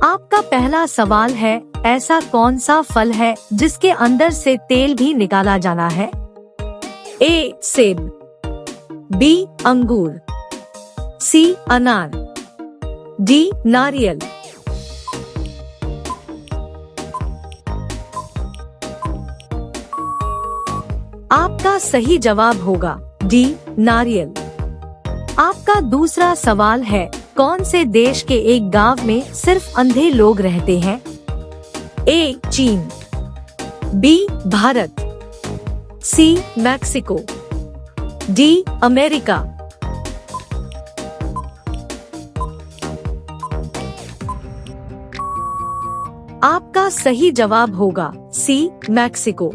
आपका पहला सवाल है, ऐसा कौन सा फल है जिसके अंदर से तेल भी निकाला जाना है? ए सेब, बी अंगूर, सी अनार, डी नारियल। आपका सही जवाब होगा डी नारियल। आपका दूसरा सवाल है, कौन से देश के एक गांव में सिर्फ अंधे लोग रहते हैं? ए चीन, बी भारत, सी मैक्सिको, डी अमेरिका। आपका सही जवाब होगा सी मैक्सिको।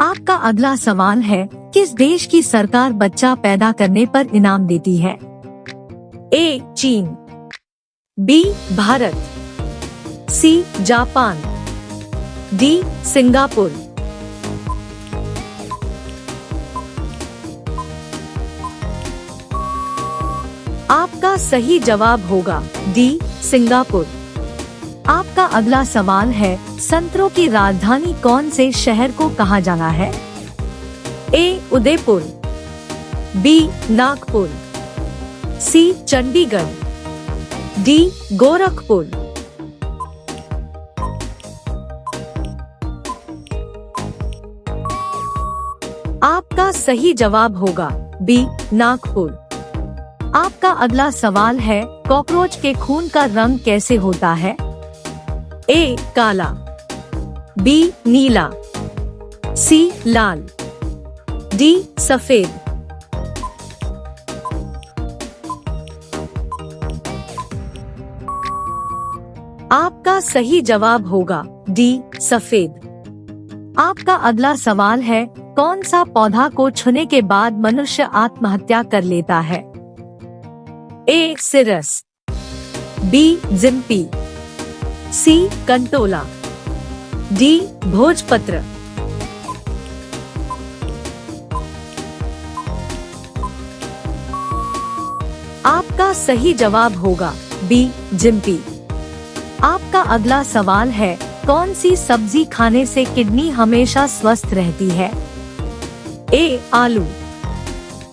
आपका अगला सवाल है, किस देश की सरकार बच्चा पैदा करने पर इनाम देती है? ए चीन, B Bharat, C Japan, D Singapore. आपका सही जवाब होगा डी सिंगापुर। आपका अगला सवाल है, संतरों की राजधानी कौन से शहर को कहा जाना है? ए उदयपुर, बी नागपुर, सी चंडीगढ़, डी गोरखपुर। आपका सही जवाब होगा बी नागपुर। आपका अगला सवाल है, कॉकरोच के खून का रंग कैसे होता है? ए काला, बी नीला, सी लाल, डी सफेद। आपका सही जवाब होगा डी सफेद। आपका अगला सवाल है, कौन सा पौधा को छूने के बाद मनुष्य आत्महत्या कर लेता है? ए सिरस, बी जिम्पी, सी कंटोला, डी भोजपत्र। आपका सही जवाब होगा बी जिम्पी। आपका अगला सवाल है, कौन सी सब्जी खाने से किडनी हमेशा स्वस्थ रहती है? ए आलू,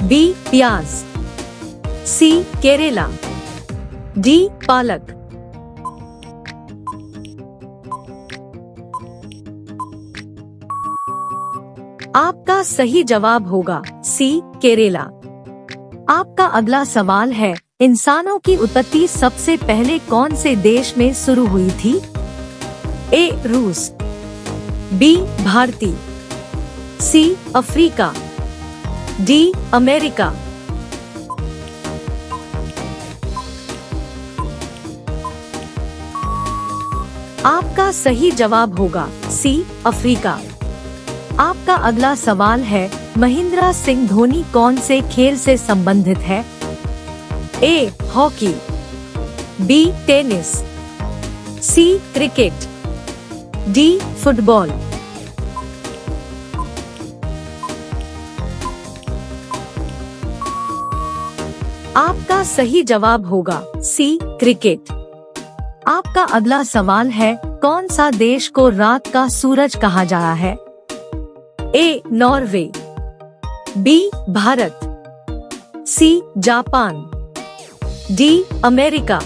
बी प्याज, सी केरेला, डी पालक। आपका सही जवाब होगा सी केरेला। आपका अगला सवाल है, इंसानों की उत्पत्ति सबसे पहले कौन से देश में शुरू हुई थी? ए रूस, B Bharati, C Africa, D America. आपका सही जवाब होगा सी अफ्रीका। आपका अगला सवाल है, महेंद्र सिंह धोनी कौन से खेल से संबंधित है? A hockey, B tennis, C cricket, D football. आपका सही जवाब होगा सी क्रिकेट। आपका अगला सवाल है, कौन सा देश को रात का सूरज कहा जाता है? A Norway, B Bharat, C Japan, D America.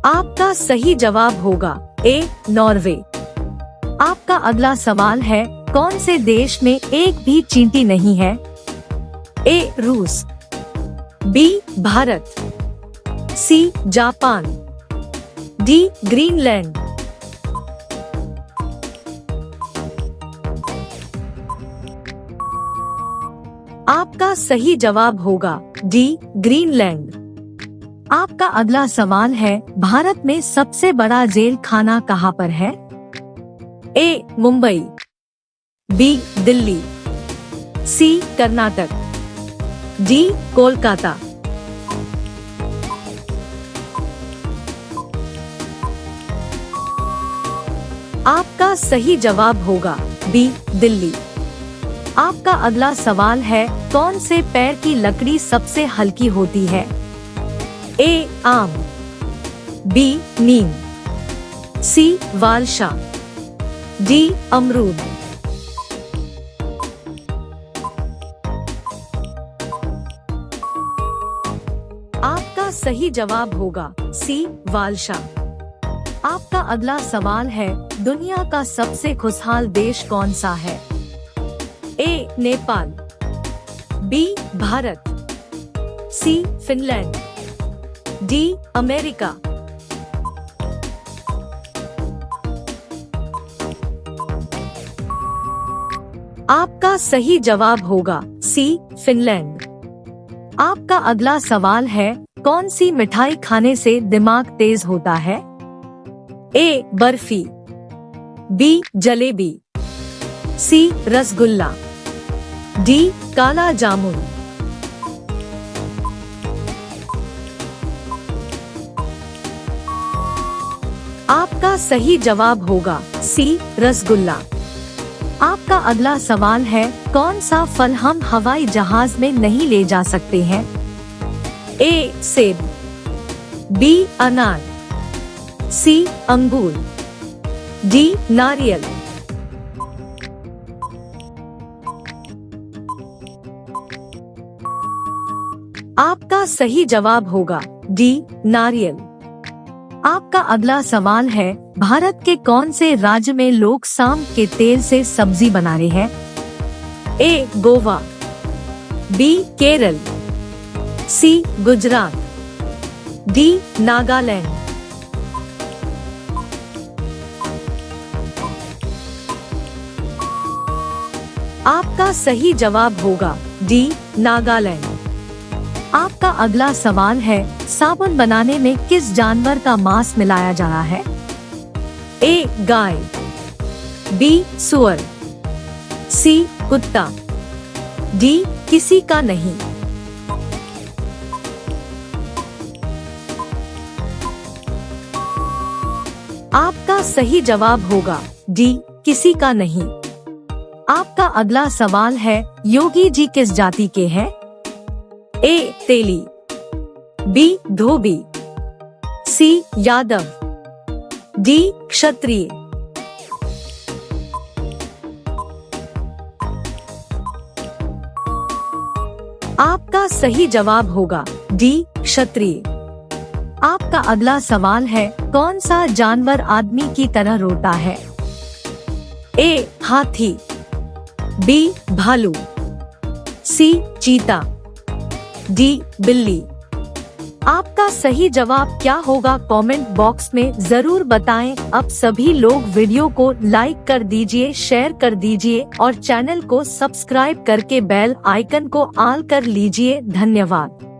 आपका सही जवाब होगा ए नॉर्वे। आपका अगला सवाल है, कौन से देश में एक भी चींटी नहीं है? ए रूस, B Bharat, C Japan, D Greenland. आपका सही जवाब होगा डी ग्रीनलैंड। आपका अगला सवाल है, भारत में सबसे बड़ा जेल खाना कहाँ पर है? ए मुंबई, बी दिल्ली, सी कर्नाटक, डी कोलकाता। आपका सही जवाब होगा बी दिल्ली। आपका अगला सवाल है, कौन से पेड़ की लकड़ी सबसे हल्की होती है? ए आम, बी नीम, सी वालशा, डी अमरूद। आपका सही जवाब होगा सी वालशा। आपका अगला सवाल है, दुनिया का सबसे खुशहाल देश कौन सा है? ए नेपाल, बी भारत, सी फिनलैंड, डी अमेरिका। आपका सही जवाब होगा सी फिनलैंड। आपका अगला सवाल है, कौन सी मिठाई खाने से दिमाग तेज होता है? ए बर्फी, बी जलेबी, सी रसगुल्ला, डी काला जामुन। आपका सही जवाब होगा सी रसगुल्ला। आपका अगला सवाल है, कौन सा फल हम हवाई जहाज में नहीं ले जा सकते हैं? ए सेब, बी अनार, सी अंगूर, डी नारियल। आपका सही जवाब होगा डी नारियल। आपका अगला सवाल है, भारत के कौन से राज्य में लोग साम के तेल से सब्जी बना रहे हैं? ए गोवा, बी केरल, सी गुजरात, डी नागालैंड। आपका सही जवाब होगा डी नागालैंड। आपका अगला सवाल है, साबुन बनाने में किस जानवर का मांस मिलाया जा रहा है? ए गाय, बी सुअर, सी कुत्ता, डी किसी का नहीं। आपका सही जवाब होगा डी किसी का नहीं। आपका अगला सवाल है, योगी जी किस जाति के हैं? ए तेली, बी धोबी, सी यादव, डी क्षत्रिय। आपका सही जवाब होगा डी क्षत्रिय। आपका अगला सवाल है, कौन सा जानवर आदमी की तरह रोता है? ए हाथी, बी भालू, सी चीता, डी बिल्ली। आपका सही जवाब क्या होगा? कमेंट बॉक्स में जरूर बताएं। अब सभी लोग वीडियो को लाइक कर दीजिए, शेयर कर दीजिए और चैनल को सब्सक्राइब करके बेल आइकन को ऑल कर लीजिए। धन्यवाद।